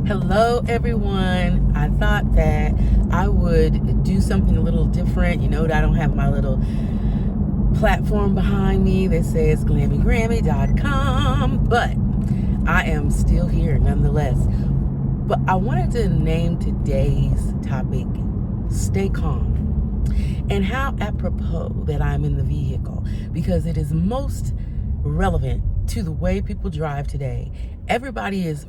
Hello, everyone. I thought that I would do something a little different. You know, I don't have my little platform behind me that says GlammyGrammy.com, but I am still here nonetheless. But I wanted to name today's topic, Stay Calm, and how apropos that I'm in the vehicle, because it is most relevant to the way people drive today. Everybody is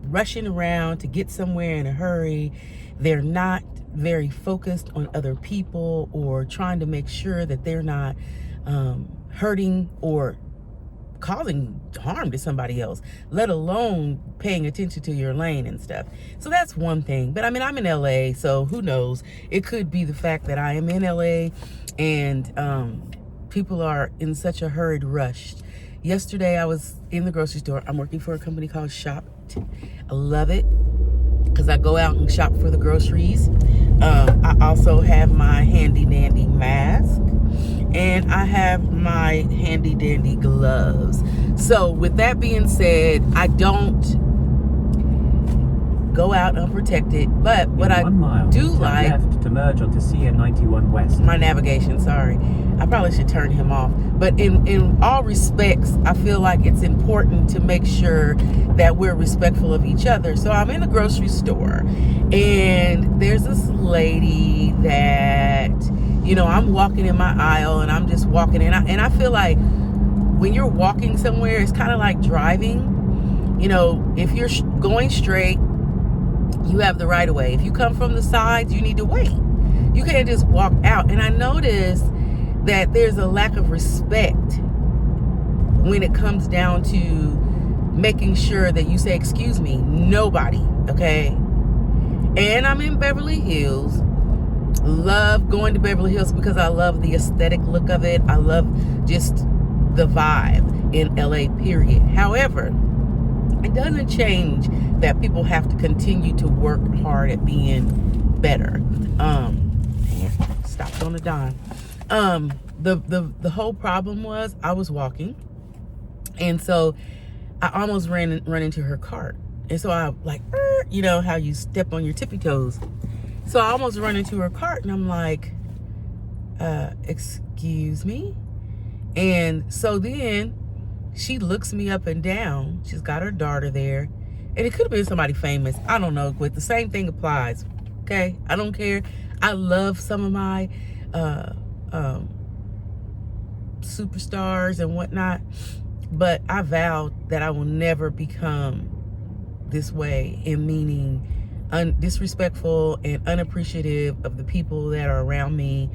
rushing around to get somewhere in a hurry. They're not very focused on other people or trying to make sure that they're not hurting or causing harm to somebody else, let alone paying attention to your lane and stuff. So that's one thing. But I mean, I'm in LA, so who knows? It could be the fact that I am in LA and people are in such a hurried rush. Yesterday, I was in the grocery store. I'm working for a company called Shopped. I love it because I go out and shop for the groceries. I also have my handy dandy mask and I have my handy dandy gloves. So with that being said, I don't go out unprotected, but what I do like, left to merge onto CN91 West. My navigation, sorry. I probably should turn him off. But in all respects, I feel like it's important to make sure that we're respectful of each other. So I'm in the grocery store and there's this lady that, you know, I'm walking in my aisle and I'm just walking and I feel like when you're walking somewhere, it's kind of like driving. You know, if you're going straight, you have the right of way. If you come from the sides, you need to wait. You can't just walk out. And I noticed that there's a lack of respect when it comes down to making sure that you say, excuse me, nobody, okay? And I'm in Beverly Hills. Love going to Beverly Hills because I love the aesthetic look of it. I love just the vibe in LA, period. However, it doesn't change that people have to continue to work hard at being better. Stopped on a dime. The whole problem was I was walking, and so I almost run into her cart. And so I like, you know how you step on your tippy toes. So I almost run into her cart, and I'm like, excuse me? And so then she looks me up and down. She's got her daughter there. And it could have been somebody famous. I don't know, but the same thing applies. Okay? I don't care. I love some of my superstars and whatnot. But I vowed that I will never become this way, in meaning disrespectful and unappreciative of the people that are around me.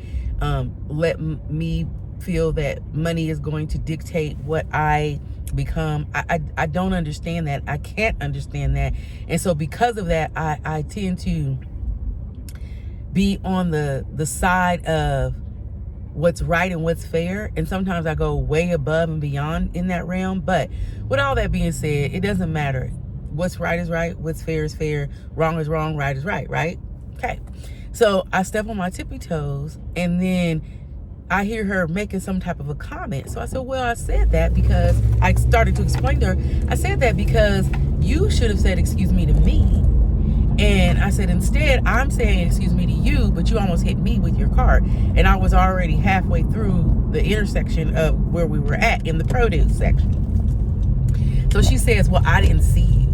Let me feel that money is going to dictate what I become. I don't understand that. I can't understand that. And so because of that, I tend to be on the side of what's right and what's fair. And sometimes I go way above and beyond in that realm. But with all that being said, it doesn't matter. What's right is right. What's fair is fair. Wrong is wrong. Right is right. Right? Okay. So I step on my tippy toes and then I hear her making some type of a comment. So I said, well, I said that because I started to explain to her. I said that because you should have said, excuse me to me. And I said, instead, I'm saying, excuse me to you, but you almost hit me with your cart. And I was already halfway through the intersection of where we were at in the produce section. So she says, well, I didn't see you.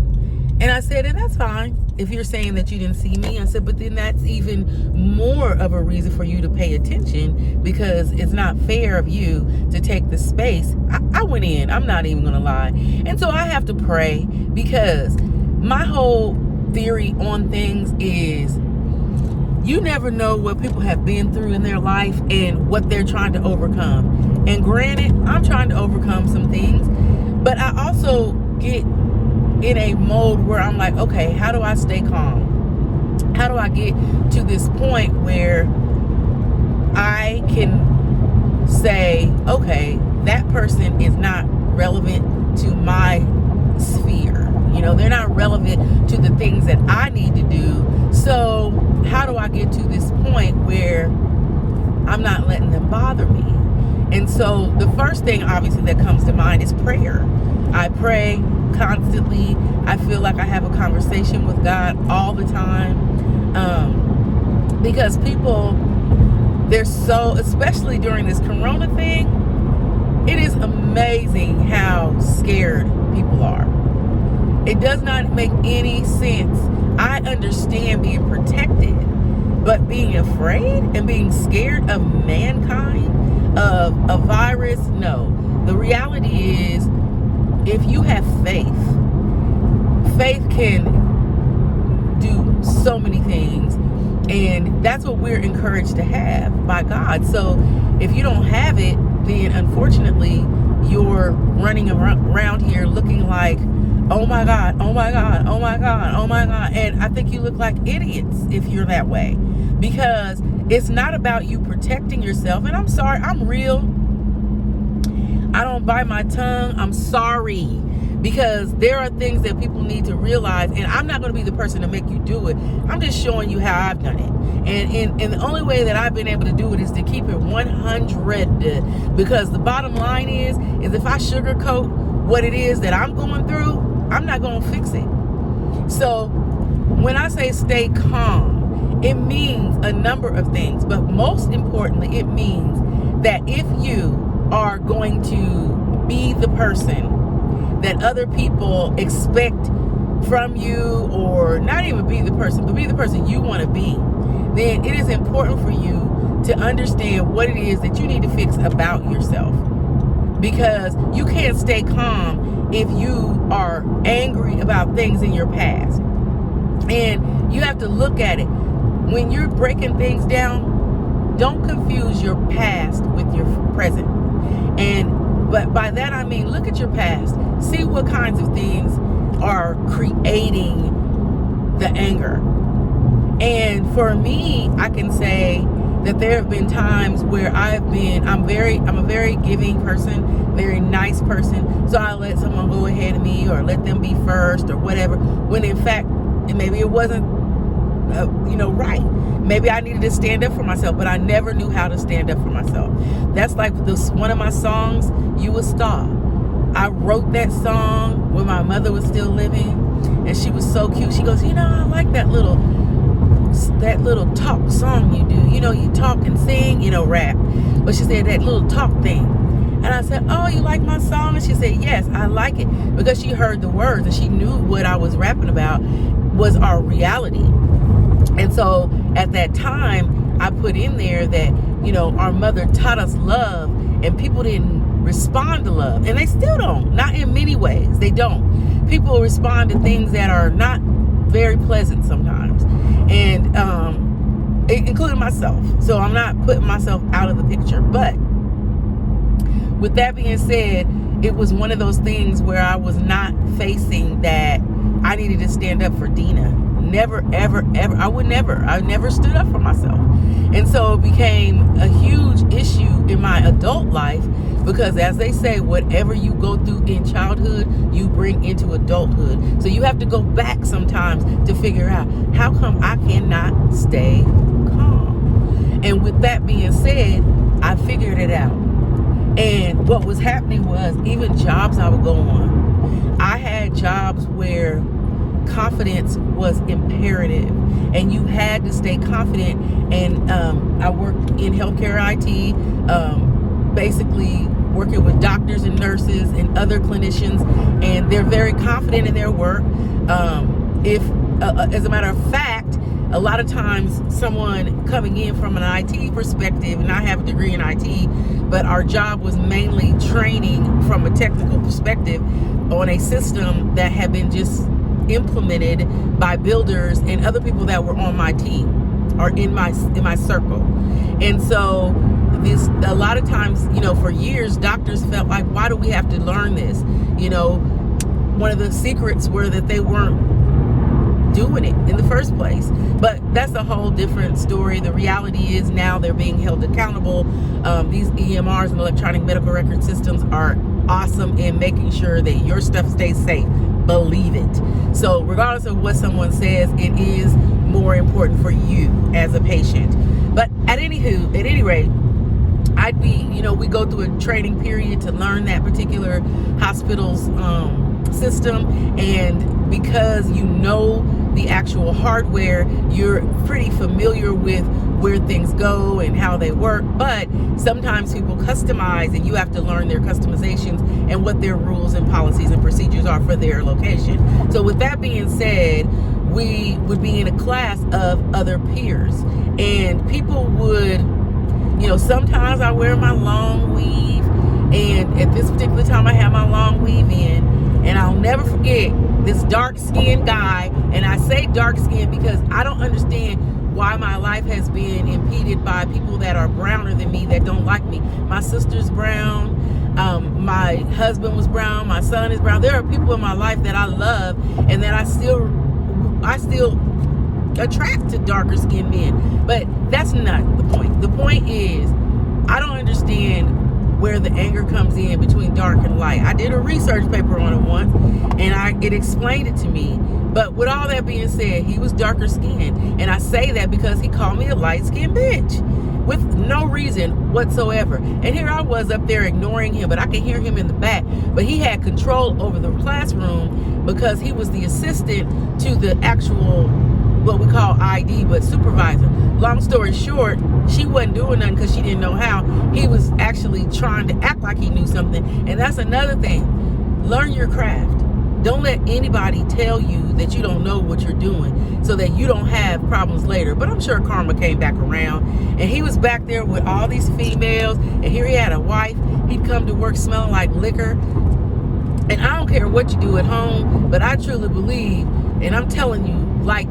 And I said, and that's fine if you're saying that you didn't see me. I said, but then that's even more of a reason for you to pay attention, because it's not fair of you to take the space. I went in, I'm not even gonna lie. And so I have to pray, because my whole theory on things is you never know what people have been through in their life and what they're trying to overcome. And granted, I'm trying to overcome some things, but I also get in a mode where I'm like, okay, how do I stay calm? How do I get to this point where I can say, okay, that person is not relevant to my sphere. You know, they're not relevant to the things that I need to do. So how do I get to this point where I'm not letting them bother me? And so the first thing obviously that comes to mind is prayer. I pray, constantly. I feel like I have a conversation with God all the time. Because people, they're so, especially during this corona thing, it is amazing how scared people are. It does not make any sense. I understand being protected, but being afraid and being scared of mankind, of a virus, no. The reality is, if you have faith, faith can do so many things, and that's what we're encouraged to have by God. So if you don't have it, then unfortunately you're running around here looking like, oh my God, oh my God, oh my God, oh my God. And I think you look like idiots if you're that way, because it's not about you protecting yourself. And I'm sorry, I'm real. I don't bite my tongue. I'm sorry, because there are things that people need to realize, and I'm not going to be the person to make you do it. I'm just showing you how I've done it. And the only way that I've been able to do it is to keep it 100, because the bottom line is if I sugarcoat what it is that I'm going through, I'm not going to fix it. So when I say stay calm, it means a number of things, but most importantly, it means that if you are going to be the person that other people expect from you, or not even be the person, but be the person you want to be, then it is important for you to understand what it is that you need to fix about yourself. Because you can't stay calm if you are angry about things in your past. And you have to look at it. When you're breaking things down, don't confuse your past with your present. But by that I mean, look at your past. See what kinds of things are creating the anger. And for me, I can say that there have been times where I'm a very giving person, very nice person. So I let someone go ahead of me, or let them be first, or whatever. When in fact, maybe it wasn't, right. Maybe I needed to stand up for myself, but I never knew how to stand up for myself. That's like one of my songs, "You a Star." I wrote that song when my mother was still living, and she was so cute. She goes, I like that little talk song you do. You talk and sing, rap. But she said that little talk thing. And I said, oh, you like my song? And she said, yes, I like it. Because she heard the words and she knew what I was rapping about was our reality. And so at that time, I put in there that, our mother taught us love, and people didn't respond to love. And they still don't. Not in many ways. They don't. People respond to things that are not very pleasant sometimes. And including myself. So I'm not putting myself out of the picture. But with that being said, it was one of those things where I was not facing that I needed to stand up for Dina. Never, ever, ever. I never stood up for myself. And so it became a huge issue in my adult life, because as they say, whatever you go through in childhood, you bring into adulthood. So you have to go back sometimes to figure out, how come I cannot stay calm? And with that being said, I figured it out. And what was happening was, even jobs I would go on, I had jobs where confidence was imperative, and you had to stay confident. And I worked in healthcare IT, basically working with doctors and nurses and other clinicians, and they're very confident in their work. As a matter of fact, a lot of times someone coming in from an IT perspective, and I have a degree in IT, but our job was mainly training from a technical perspective on a system that had been just implemented by builders and other people that were on my team or in my circle. And so a lot of times, for years, doctors felt like, why do we have to learn this? One of the secrets were that they weren't doing it in the first place. But that's a whole different story. The reality is now they're being held accountable. These EMRs and electronic medical record systems are awesome in making sure that your stuff stays safe. Believe it. So regardless of what someone says, it is more important for you as a patient. But at any rate, we go through a training period to learn that particular hospital's system, and because you know the actual hardware, you're pretty familiar with where things go and how they work. But sometimes people customize, and you have to learn their customizations and what their rules and policies and procedures are for their location. So with that being said, we would be in a class of other peers, and people would, sometimes I wear my long weave, and at this particular time I have my long weave in, and I'll never forget this dark-skinned guy. And I say dark-skinned because I don't understand why my life has been impeded by people that are browner than me that don't like me. My sister's brown. My husband was brown. My son is brown. There are people in my life that I love and that I still attract to darker skinned men. But that's not the point. The point is, I don't understand where the anger comes in between dark and light. I did a research paper on it once, and it explained it to me. But with all that being said, he was darker skinned, and I say that because he called me a light skinned bitch with no reason whatsoever. And here I was up there ignoring him, but I could hear him in the back. But he had control over the classroom because he was the assistant to the actual, what we call ID, but supervisor. Long story short, she wasn't doing nothing because she didn't know how. He was actually trying to act like he knew something. And that's another thing. Learn your craft. Don't let anybody tell you that you don't know what you're doing so that you don't have problems later. But I'm sure karma came back around, and he was back there with all these females, and here he had a wife. He'd come to work smelling like liquor. And I don't care what you do at home, but I truly believe, and I'm telling you, like,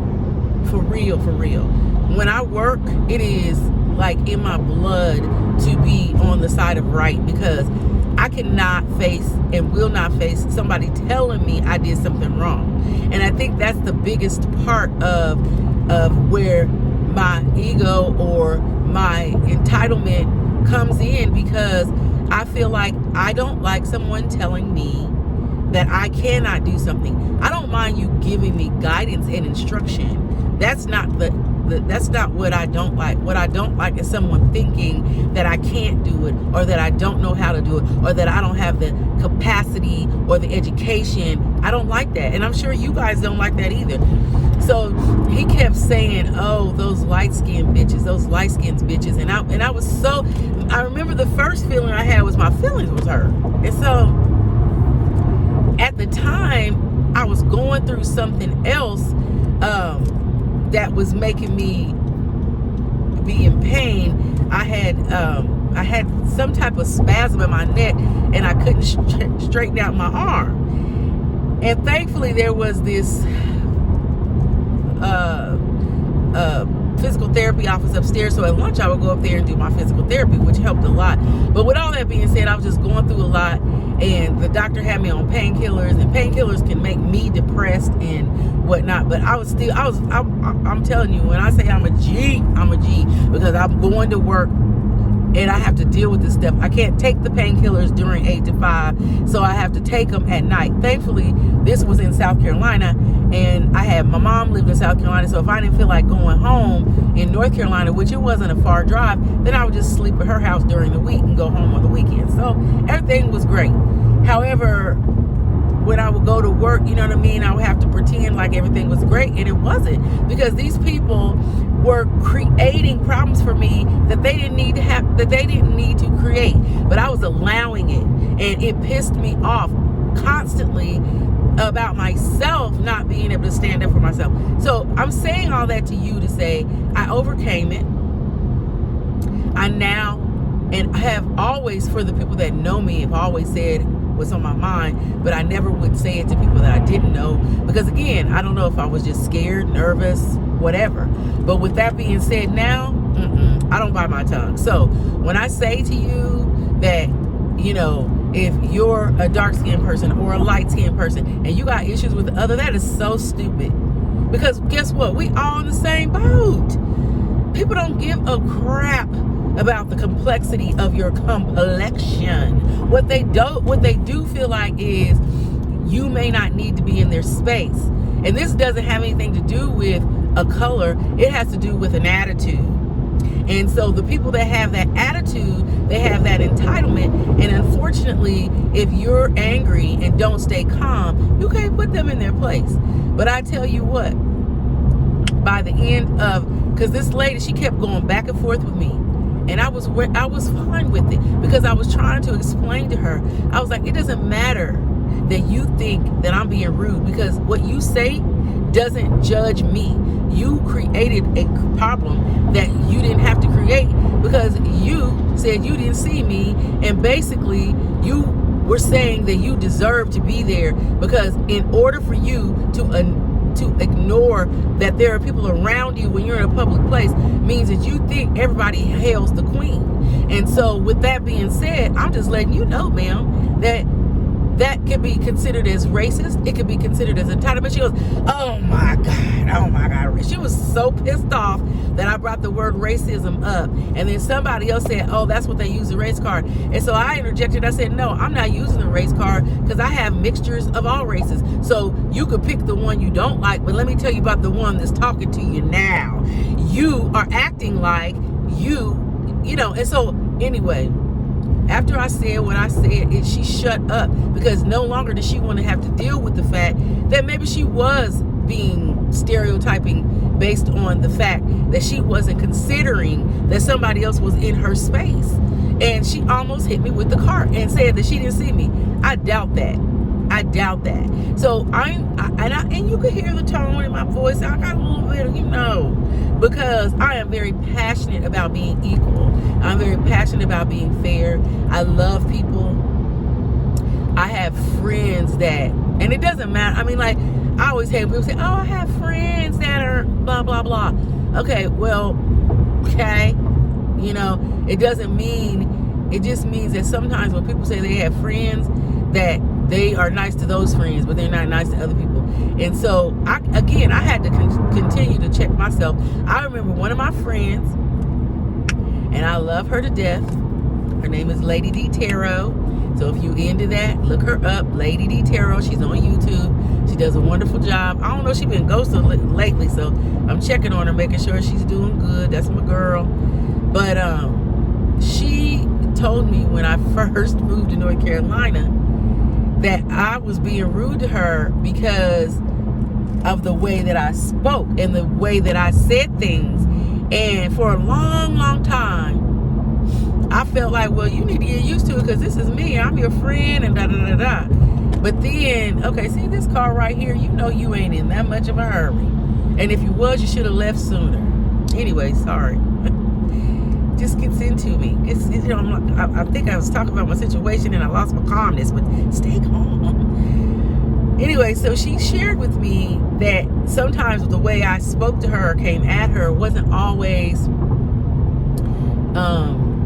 for real, when I work, it is like in my blood to be on the side of right, because I cannot face and will not face somebody telling me I did something wrong. And I think that's the biggest part of where my ego or my entitlement comes in, because I feel like I don't like someone telling me that I cannot do something. I don't mind you giving me guidance and instruction. That's not that's not what I don't like. What I don't like is someone thinking that I can't do it, or that I don't know how to do it, or that I don't have the capacity or the education. I don't like that. And I'm sure you guys don't like that either. So he kept saying, oh, those light-skinned bitches, those light-skinned bitches. And I was so, I remember the first feeling I had was my feelings was hurt. And so at the time, I was going through something else that was making me be in pain. I had some type of spasm in my neck, and I couldn't straighten out my arm. And thankfully, there was this physical therapy office upstairs. So at lunch, I would go up there and do my physical therapy, which helped a lot. But with all that being said, I was just going through a lot, and the doctor had me on painkillers, and painkillers can make me depressed and whatnot. But I'm telling you, when I say I'm a G, because I'm going to work and I have to deal with this stuff. I can't take the painkillers during 8 to 5, so I have to take them at night. Thankfully, this was in South Carolina, and my mom lived in South Carolina, so if I didn't feel like going home in North Carolina, which it wasn't a far drive, then I would just sleep at her house during the week and go home on the weekend. So everything was great. However, when I would go to work, you know what I mean, I would have to pretend like everything was great, and it wasn't, because these people were creating problems for me that they didn't need to create, but I was allowing it, and it pissed me off constantly about myself not being able to stand up for myself. So I'm saying all that to you to say I overcame it. I now, and I have always, for the people that know me, have always said what's on my mind, but I never would say it to people that I didn't know, because again, I don't know if I was just scared, nervous, whatever. But with that being said, now I don't bite my tongue. So when I say to you that, if you're a dark-skinned person or a light-skinned person and you got issues with the other, that is so stupid, because guess what, we all in the same boat. People don't give a crap about the complexity of your complexion. What they do feel like is you may not need to be in their space. And this doesn't have anything to do with a color. It has to do with an attitude. And so the people that have that attitude, they have that entitlement. And unfortunately, if you're angry and don't stay calm, you can't put them in their place. But I tell you what, by the end of, because this lady, she kept going back and forth with me. And I was fine with it, because I was trying to explain to her. I was like, it doesn't matter that you think that I'm being rude, because what you say doesn't judge me. You created a problem that you didn't have to create, because you said you didn't see me, and basically you were saying that you deserve to be there, because in order for you to ignore that there are people around you when you're in a public place means that you think everybody hails the queen. And so with that being said, I'm just letting you know, ma'am, that could be considered as racist. It could be considered as entitlement. She goes, oh my God. She was so pissed off that I brought the word racism up. And then somebody else said, oh, that's what they use, the race card. And so I interjected. I said, no, I'm not using the race card, because I have mixtures of all races. So you could pick the one you don't like, but let me tell you about the one that's talking to you now. You are acting like you know. And so anyway, after I said what I said, she shut up, because no longer did she want to have to deal with the fact that maybe she was being stereotyping based on the fact that she wasn't considering that somebody else was in her space. And she almost hit me with the cart and said that she didn't see me. I doubt that. So and you could hear the tone in my voice. I got a little bit of, because I am very passionate about being equal. I'm very passionate about being fair. I love people. I have friends that, and it doesn't matter. I mean, like, I always hate people say, oh, I have friends that are blah, blah, blah. Okay, well, okay. It doesn't mean, it just means that sometimes when people say they have friends, that they are nice to those friends, but they're not nice to other people. And so, I had to continue to check myself. I remember one of my friends, and I love her to death. Her name is Lady D Tarot. So if you into that, look her up, Lady D Tarot. She's on YouTube. She does a wonderful job. I don't know, she's been ghosted lately, so I'm checking on her, making sure she's doing good. That's my girl. But she told me when I first moved to North Carolina that I was being rude to her because of the way that I spoke and the way that I said things. And for a long, long time, I felt like, well, you need to get used to it, because this is me. I'm your friend, and da-da-da-da. But then, okay, see this car right here? You ain't in that much of a hurry. And if you was, you should have left sooner. Anyway, sorry. Just gets into me. I think I was talking about my situation and I lost my calmness, but stay calm. Anyway, so she shared with me that sometimes the way I spoke to her or came at her wasn't always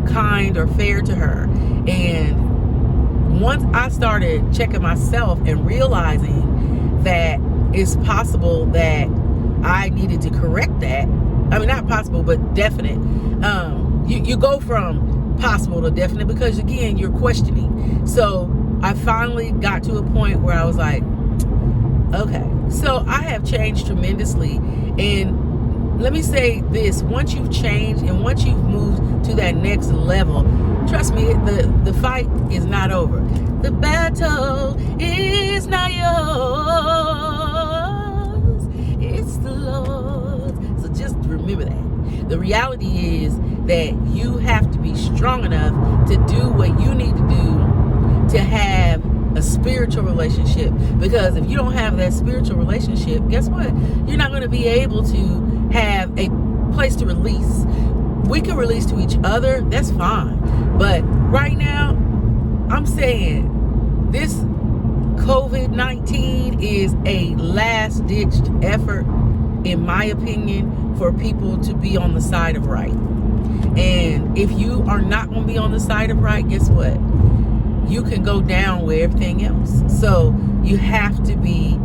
kind or fair to her. And once I started checking myself and realizing that it's possible that I needed to correct that. I mean, not possible, but definite. You go from possible to definite, because again, you're questioning. So I finally got to a point where I was like, okay, so I have changed tremendously. And let me say this, once you've changed and once you've moved to that next level, trust me, the fight is not over. The battle is not yours, it's the Lord's. So just remember that. The reality is that you have to be strong enough to do what you need to do to have a spiritual relationship. Because if you don't have that spiritual relationship, guess what? You're not going to be able to have a place to release. We can release to each other, that's fine. But right now, I'm saying this COVID-19 is a last-ditched effort, in my opinion, for people to be on the side of right. And if you are not going to be on the side of right, guess what? You can go down with everything else. So you have to be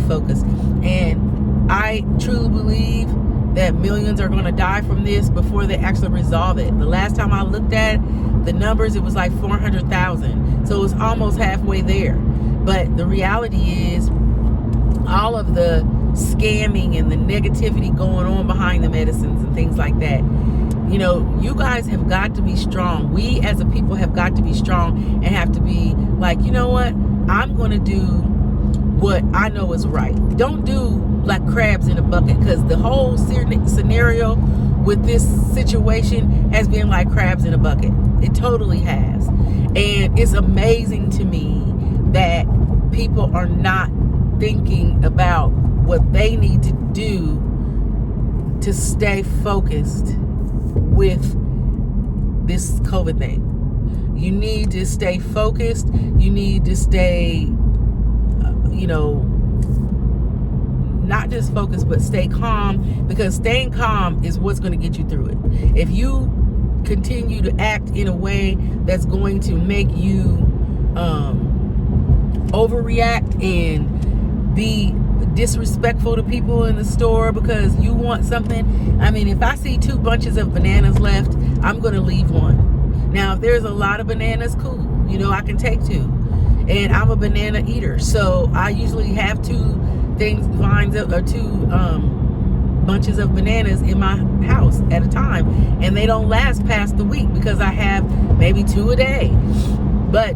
focused. And I truly believe that millions are going to die from this before they actually resolve it. The last time I looked at the numbers, it was like 400,000. So it's almost halfway there. But the reality is, all of the scamming and the negativity going on behind the medicines and things like that. You know, you guys have got to be strong. We as a people have got to be strong and have to be like, you know what? I'm going to do what I know is right. Don't do like crabs in a bucket, because the whole scenario with this situation has been like crabs in a bucket. It totally has. And it's amazing to me that people are not thinking about what they need to do to stay focused with this COVID thing. You need to stay focused. You need to stay, not just focused, but stay calm, because staying calm is what's going to get you through it. If you continue to act in a way that's going to make you overreact and be disrespectful to people in the store because you want something. I mean, if I see 2 bunches of bananas left, I'm going to leave one. Now, if there's a lot of bananas, cool. I can take 2. And I'm a banana eater, so I usually have 2 bunches of bananas in my house at a time, and they don't last past the week because I have maybe 2 a day. But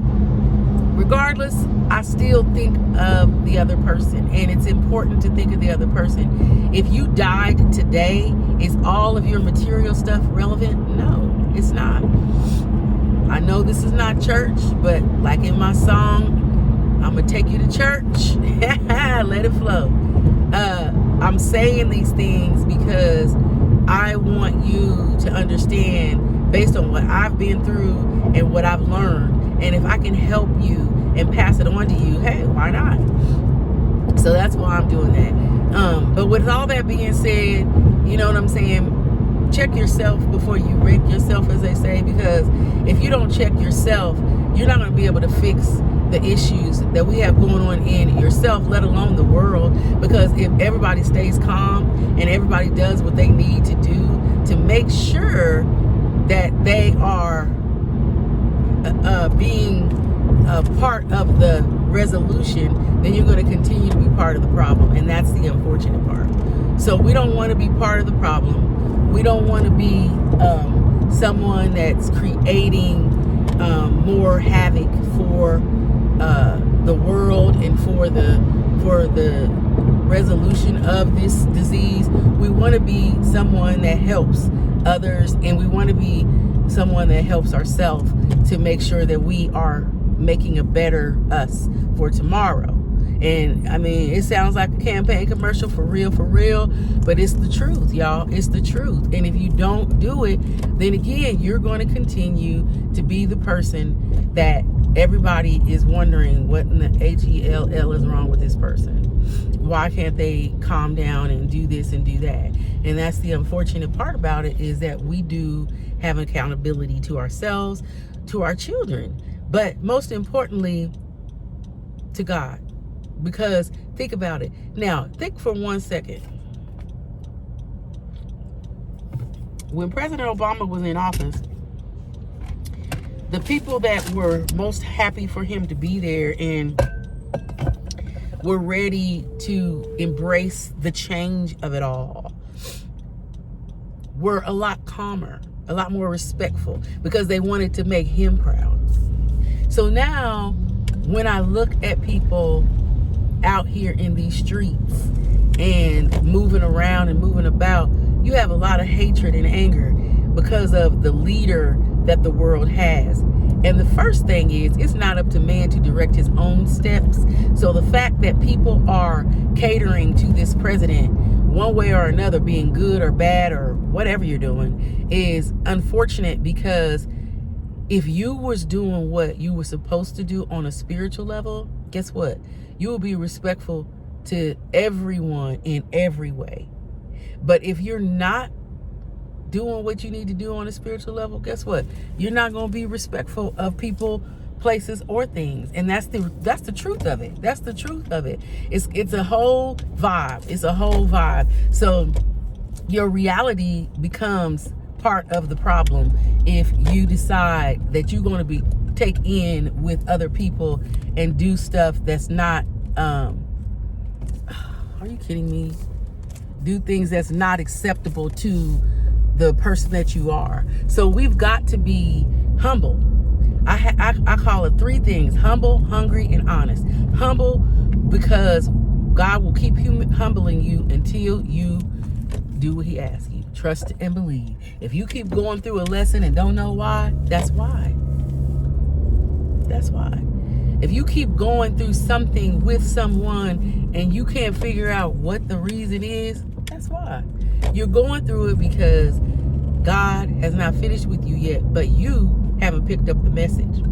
regardless, I still think of the other person, and it's important to think of the other person. If you died today, is all of your material stuff relevant? No, it's not. I know this is not church, but like in my song, I'm gonna take you to church. Let it flow. I'm saying these things because I want you to understand, based on what I've been through and what I've learned, and if I can help you and pass it on to you, hey, why not? So that's why I'm doing that. But with all that being said, you know what I'm saying? Check yourself before you wreck yourself, as they say, because if you don't check yourself, you're not going to be able to fix the issues that we have going on in yourself, let alone the world. Because if everybody stays calm and everybody does what they need to do to make sure that they are being a part of the resolution, then you're going to continue to be part of the problem. And that's the unfortunate part. So we don't want to be part of the problem. We don't want to be someone that's creating more havoc for the world and for the resolution of this disease. We want to be someone that helps others, and we want to be someone that helps ourselves to make sure that we are making a better us for tomorrow. And I mean, it sounds like a campaign commercial, for real, but it's the truth, y'all. It's the truth. And if you don't do it, then again, you're going to continue to be the person that everybody is wondering what in the hell is wrong with this person. Why can't they calm down and do this and do that? And that's the unfortunate part about it, is that we do have accountability to ourselves, to our children, but most importantly, to God. Because think about it. Now, think for 1 second. When President Obama was in office, the people that were most happy for him to be there and were ready to embrace the change of it all were a lot calmer, a lot more respectful, because they wanted to make him proud. So now, when I look at people out here in these streets and moving around and moving about, you have a lot of hatred and anger because of the leader that the world has. And the first thing is, it's not up to man to direct his own steps. So the fact that people are catering to this president one way or another, being good or bad or whatever you're doing, is unfortunate, because if you was doing what you were supposed to do on a spiritual level, guess what? You will be respectful to everyone in every way. But if you're not doing what you need to do on a spiritual level, guess what? You're not going to be respectful of people, places, or things. And that's the truth of it. That's the truth of it. It's a whole vibe. It's a whole vibe. So your reality becomes part of the problem if you decide that you're going to take in with other people and do stuff that's not Are you kidding me? Do things that's not acceptable to the person that you are. So we've got to be humble. I call it 3 things: humble, hungry, and honest. Humble because God will keep humbling you until you do what he asks you. Trust and believe. If you keep going through a lesson and don't know why, that's why. That's why. If you keep going through something with someone and you can't figure out what the reason is, that's why. You're going through it because God has not finished with you yet, but you haven't picked up the message.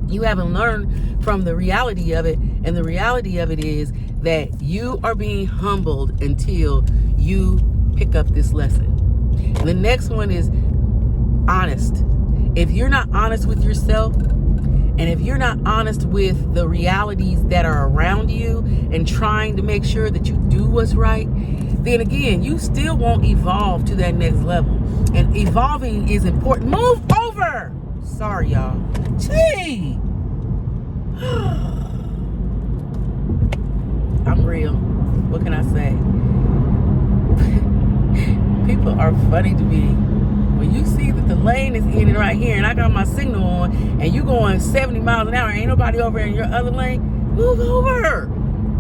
You haven't learned from the reality of it, and the reality of it is that you are being humbled until you pick up this lesson. The next one is honest. If you're not honest with yourself, and if you're not honest with the realities that are around you and trying to make sure that you do what's right, then again, you still won't evolve to that next level. And evolving is important. Move over! Sorry, y'all. Gee! I'm real. What can I say? People are funny to me. When you see that the lane is ending right here and I got my signal on and you going 70 miles an hour, ain't nobody over in your other lane, move over.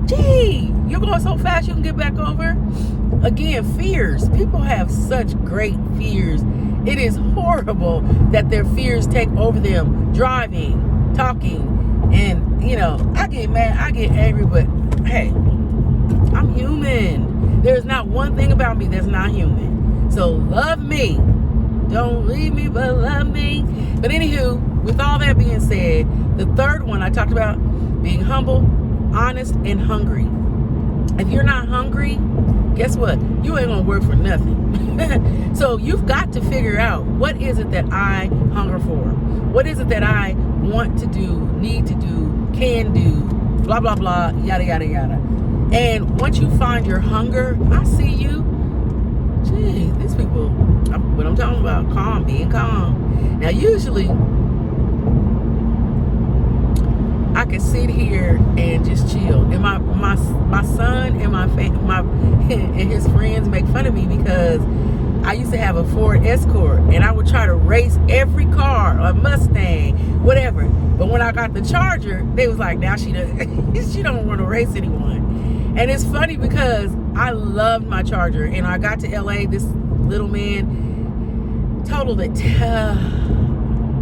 Gee, you're going so fast you can get back over. Again, fears. People have such great fears. It is horrible that their fears take over them. Driving, talking, and I get mad, I get angry, but hey, I'm human. There's not one thing about me that's not human. So love me. Don't leave me, but love me. But anywho, with all that being said, the third one I talked about being humble, honest, and hungry. If you're not hungry, guess what? You ain't gonna work for nothing. So you've got to figure out, what is it that I hunger for? What is it that I want to do, need to do, can do, blah, blah, blah, yada, yada, yada. And once you find your hunger, I see you. Gee, these people, what I'm talking about, calm, being calm. Now, usually, I can sit here and just chill. And my son and and his friends make fun of me because I used to have a Ford Escort and I would try to race every car, a Mustang, whatever. But when I got the Charger, they was like, now she don't want to race anyone. And it's funny because I loved my Charger, and I got to LA, this little man totaled it.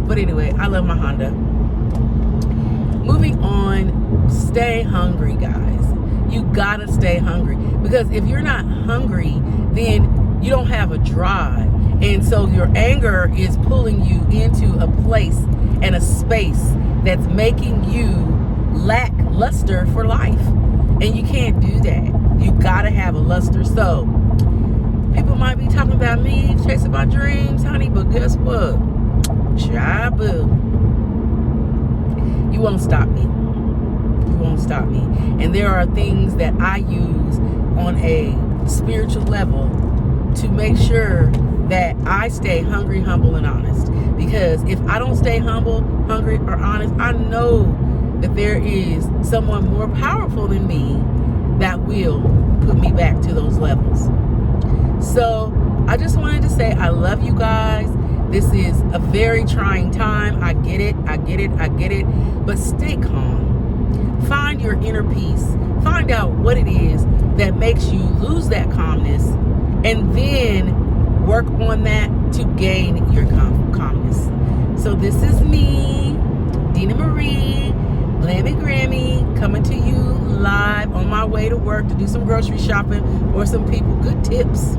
But anyway, I love my Honda. Moving on, stay hungry, guys. You gotta stay hungry, because if you're not hungry, then you don't have a drive, and so your anger is pulling you into a place and a space that's making you lack luster for life, and you can't do that. You gotta have a luster. So people might be talking about me chasing my dreams, honey, but guess what? Boo. You won't stop me. You won't stop me. And there are things that I use on a spiritual level to make sure that I stay hungry, humble, and honest. Because if I don't stay humble, hungry, or honest, I know that there is someone more powerful than me that will put me back to those levels. So I just wanted to say I love you guys. This is a very trying time. I get it. But stay calm. Find your inner peace. Find out what it is that makes you lose that calmness, and then work on that to gain your calmness. So this is me, Dina Marie, Glammy Grammy, coming to you live on my way to work to do some grocery shopping for some people. Good tips.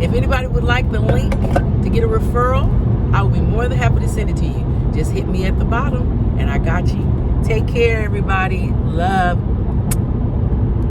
If anybody would like the link to get a referral, I will be more than happy to send it to you. Just hit me at the bottom and I got you. Take care, everybody. Love.